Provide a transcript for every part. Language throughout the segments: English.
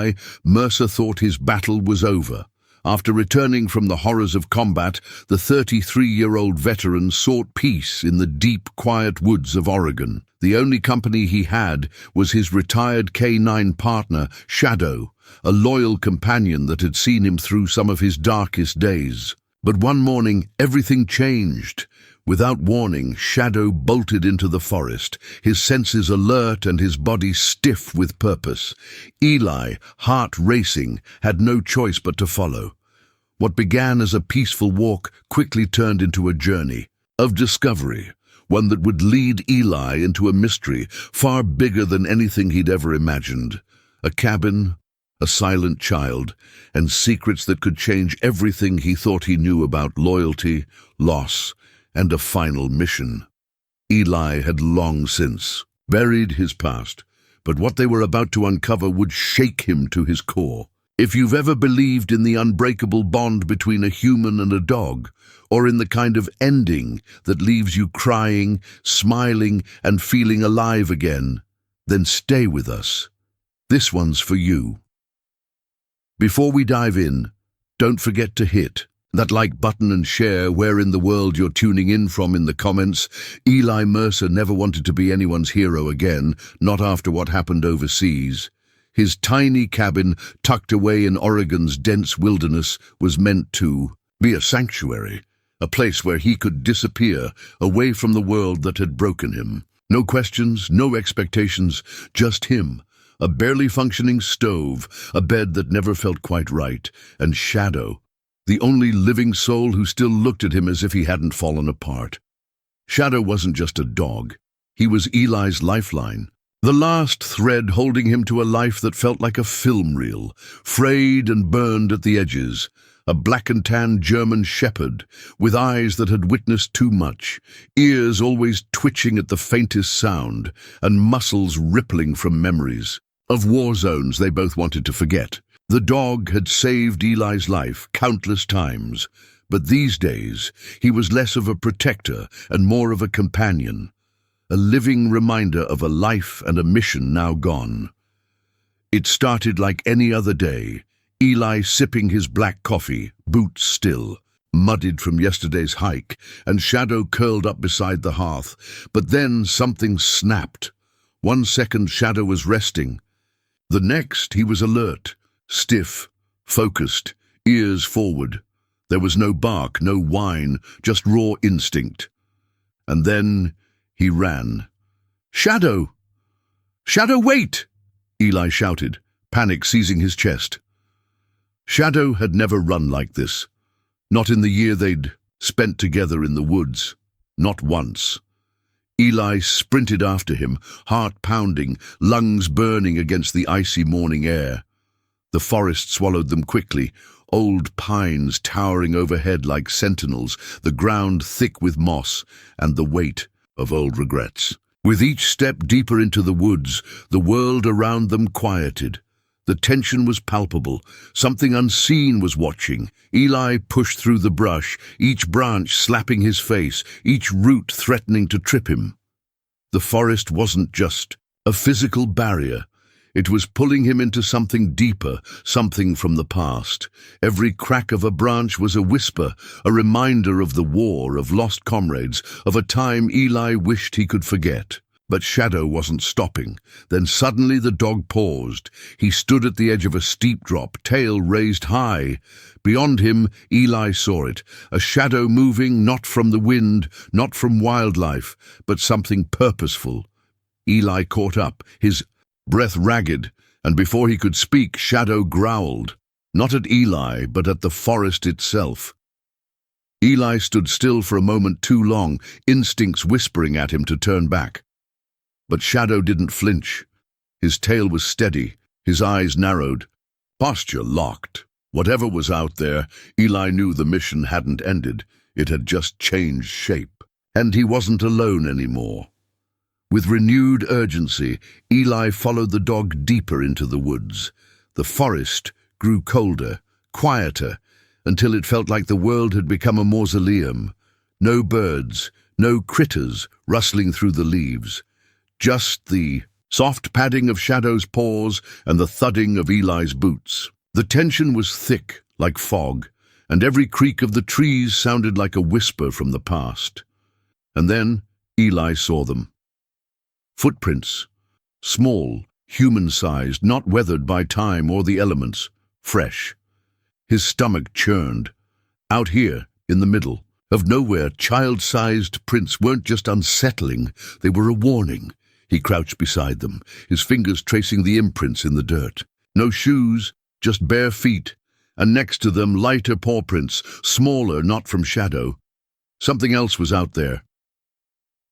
Eli, Mercer thought his battle was over. After returning from the horrors of combat, the 33-year-old veteran sought peace in the deep, quiet woods of Oregon. The only company he had was his retired K-9 partner, Shadow, a loyal companion that had seen him through some of his darkest days. But one morning, everything changed. Without warning, Shadow bolted into the forest, his senses alert and his body stiff with purpose. Eli, heart racing, had no choice but to follow. What began as a peaceful walk quickly turned into a journey of discovery, one that would lead Eli into a mystery far bigger than anything he'd ever imagined. A cabin, a silent child, and secrets that could change everything he thought he knew about loyalty, loss, and a final mission. Eli had long since buried his past, but what they were about to uncover would shake him to his core. If you've ever believed in the unbreakable bond between a human and a dog, or in the kind of ending that leaves you crying, smiling, and feeling alive again, then stay with us. This one's for you. Before we dive in, don't forget to hit that like button and share where in the world you're tuning in from in the comments. Eli Mercer never wanted to be anyone's hero again, not after what happened overseas. His tiny cabin, tucked away in Oregon's dense wilderness, was meant to be a sanctuary, a place where he could disappear away from the world that had broken him. No questions, no expectations, just him. A barely functioning stove, a bed that never felt quite right, and Shadow, the only living soul who still looked at him as if he hadn't fallen apart. Shadow wasn't just a dog. He was Eli's lifeline, the last thread holding him to a life that felt like a film reel, frayed and burned at the edges. A black and tan German shepherd, with eyes that had witnessed too much, ears always twitching at the faintest sound, and muscles rippling from memories of war zones they both wanted to forget. The dog had saved Eli's life countless times, but these days he was less of a protector and more of a companion, a living reminder of a life and a mission now gone. It started like any other day, Eli sipping his black coffee, boots still, muddied from yesterday's hike, and Shadow curled up beside the hearth. But then something snapped. 1 second Shadow was resting. The next he was alert, stiff, focused, ears forward. There was no bark, no whine, just raw instinct. And then he ran. "Shadow! Shadow, wait!" Eli shouted, panic seizing his chest. Shadow had never run like this. Not in the year they'd spent together in the woods. Not once. Eli sprinted after him, heart pounding, lungs burning against the icy morning air. The forest swallowed them quickly, old pines towering overhead like sentinels, the ground thick with moss and the weight of old regrets. With each step deeper into the woods, the world around them quieted. The tension was palpable. Something unseen was watching. Eli pushed through the brush, each branch slapping his face, each root threatening to trip him. The forest wasn't just a physical barrier. It was pulling him into something deeper, something from the past. Every crack of a branch was a whisper, a reminder of the war, of lost comrades, of a time Eli wished he could forget. But Shadow wasn't stopping. Then suddenly the dog paused. He stood at the edge of a steep drop, tail raised high. Beyond him, Eli saw it, a shadow moving not from the wind, not from wildlife, but something purposeful. Eli caught up, his breath ragged, and before he could speak, Shadow growled, not at Eli, but at the forest itself. Eli stood still for a moment too long, instincts whispering at him to turn back. But Shadow didn't flinch. His tail was steady, his eyes narrowed, posture locked. Whatever was out there, Eli knew the mission hadn't ended. It had just changed shape. And he wasn't alone anymore. With renewed urgency, Eli followed the dog deeper into the woods. The forest grew colder, quieter, until it felt like the world had become a mausoleum. No birds, no critters rustling through the leaves. Just the soft padding of Shadow's paws and the thudding of Eli's boots. The tension was thick, like fog, and every creak of the trees sounded like a whisper from the past. And then Eli saw them. Footprints, small, human-sized, not weathered by time or the elements, fresh. His stomach churned. Out here, in the middle of nowhere, child-sized prints weren't just unsettling, they were a warning. He crouched beside them, his fingers tracing the imprints in the dirt. No shoes, just bare feet, and next to them lighter paw prints, smaller, not from Shadow. Something else was out there.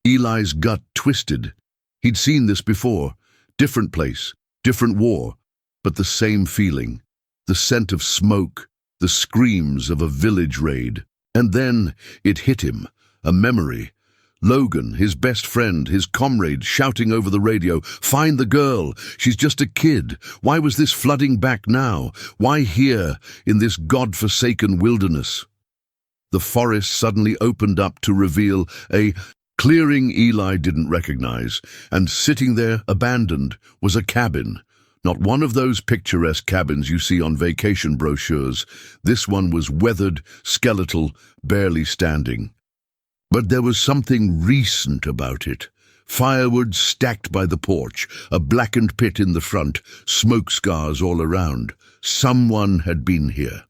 Eli's gut twisted. He'd seen this before. Different place, different war, but the same feeling. The scent of smoke, the screams of a village raid. And then it hit him, a memory. Logan, his best friend, his comrade, shouting over the radio, "Find the girl! She's just a kid! Why was this flooding back now? Why here, in this God-forsaken wilderness?" The forest suddenly opened up to reveal a clearing Eli didn't recognize, and sitting there, abandoned, was a cabin. Not one of those picturesque cabins you see on vacation brochures. This one was weathered, skeletal, barely standing. But there was something recent about it. Firewood stacked by the porch, a blackened pit in the front, smoke scars all around. Someone had been here.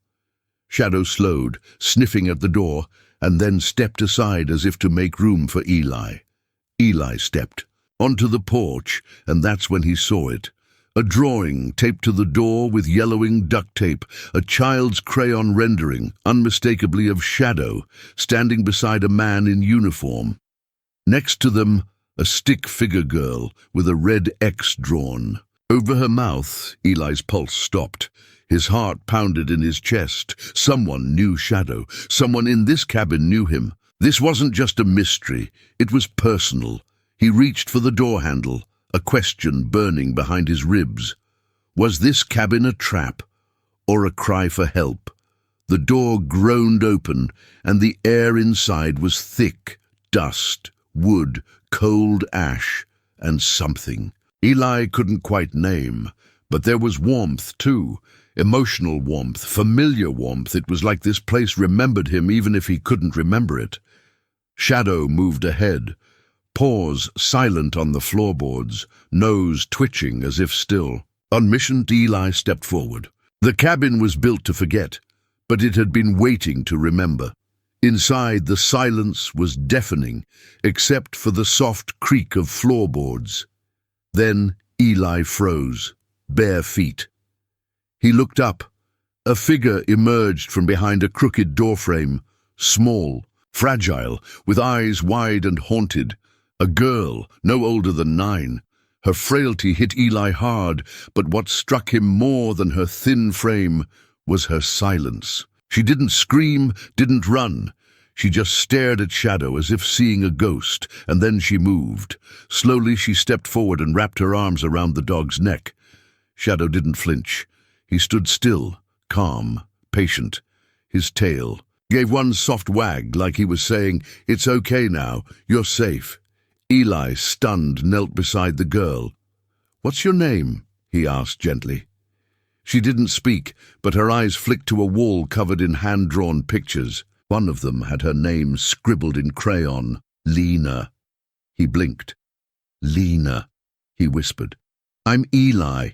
Shadow slowed, sniffing at the door, and then stepped aside as if to make room for Eli. Eli stepped onto the porch, and that's when he saw it. A drawing taped to the door with yellowing duct tape, a child's crayon rendering, unmistakably of Shadow, standing beside a man in uniform. Next to them, a stick-figure girl with a red X drawn. Over her mouth, Eli's pulse stopped. His heart pounded in his chest. Someone knew Shadow. Someone in this cabin knew him. This wasn't just a mystery. It was personal. He reached for the door handle, a question burning behind his ribs. Was this cabin a trap, or a cry for help? The door groaned open, and the air inside was thick, dust, wood, cold ash, and something. Eli couldn't quite name, but there was warmth too. Emotional warmth, familiar warmth. It was like this place remembered him even if he couldn't remember it. Shadow moved ahead, paws silent on the floorboards, nose twitching as if still. Omniscient Eli stepped forward. The cabin was built to forget, but it had been waiting to remember. Inside, the silence was deafening, except for the soft creak of floorboards. Then Eli froze, bare feet. He looked up. A figure emerged from behind a crooked doorframe, small, fragile, with eyes wide and haunted. A girl, no older than 9. Her frailty hit Eli hard, but what struck him more than her thin frame was her silence. She didn't scream, didn't run. She just stared at Shadow as if seeing a ghost, and then she moved. Slowly she stepped forward and wrapped her arms around the dog's neck. Shadow didn't flinch. He stood still, calm, patient. His tail gave one soft wag like he was saying, "It's okay now, you're safe." Eli, stunned, knelt beside the girl. "What's your name?" he asked gently. She didn't speak, but her eyes flicked to a wall covered in hand-drawn pictures. One of them had her name scribbled in crayon, Lena. He blinked. "Lena," he whispered. "I'm Eli."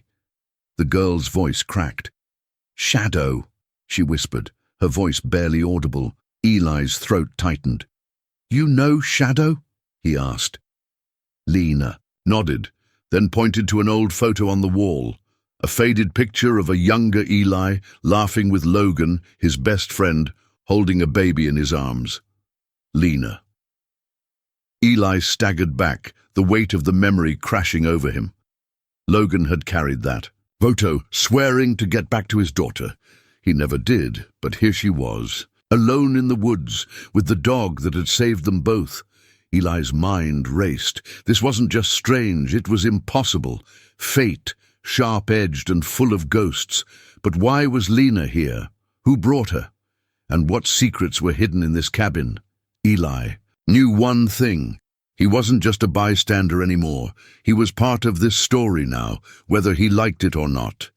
The girl's voice cracked. "Shadow," she whispered, her voice barely audible. Eli's throat tightened. "You know Shadow?" he asked. Lena nodded, then pointed to an old photo on the wall, a faded picture of a younger Eli laughing with Logan, his best friend, holding a baby in his arms. Lena. Eli staggered back, the weight of the memory crashing over him. Logan had carried that. Voto, swearing to get back to his daughter. He never did, but here she was, alone in the woods, with the dog that had saved them both. Eli's mind raced. This wasn't just strange, it was impossible. Fate, sharp-edged and full of ghosts. But why was Lena here? Who brought her? And what secrets were hidden in this cabin? Eli knew one thing. He wasn't just a bystander anymore. He was part of this story now, whether he liked it or not.